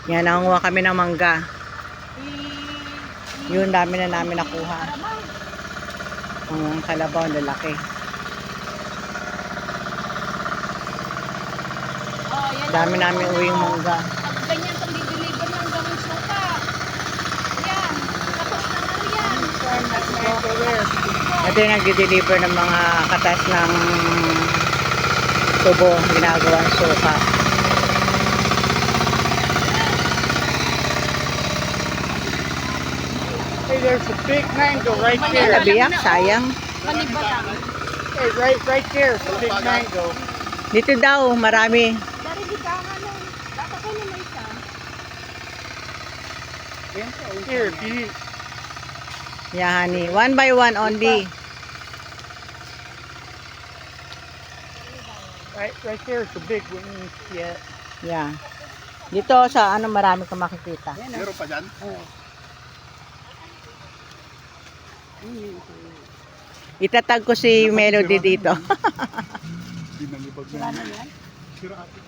Yan, nangunguha kami ng mangga. Yun, dami na namin nakuha. Ang kalabaw, lalaki. Dami namin uwing mangga. Pag ganyan itong dideliver ng gawin suka. Yan. Tapos na yan. Ito yung nag-deliver ng mga katas ng tubo, ginagawang suka. Hey, there's a big mango right there. Nabiyak, sayang. Maliba lang. Hey, right there, a big mango. Dito daw, marami. Dari di ka nga lang. Dapat ko na may isa. Here, if you need. Yeah, honey. One by one only. Right there is a big one. Yeah. Yeah. Dito sa ano marami kang makikita. Meron pa dyan? Itatag ko si Melody dito. Sira na yan? Sira ate.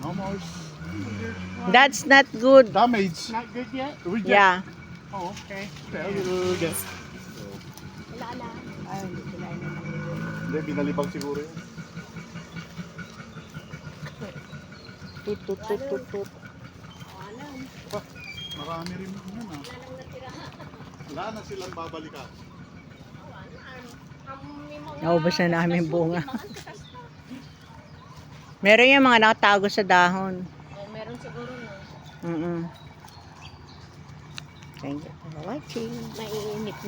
Almost. That's not good. Damage. Not good yet? Yeah. Oh, okay. Good. Wala na. Ay, hindi kinain na. Hindi, binalibag siguro yun. Tut. Bah, marami rin yun ah. Wala na silang babalikan. Naubos na namin bunga. Meron yung mga nakatago sa dahon. Meron siguro no. Thank you for watching. Maiinip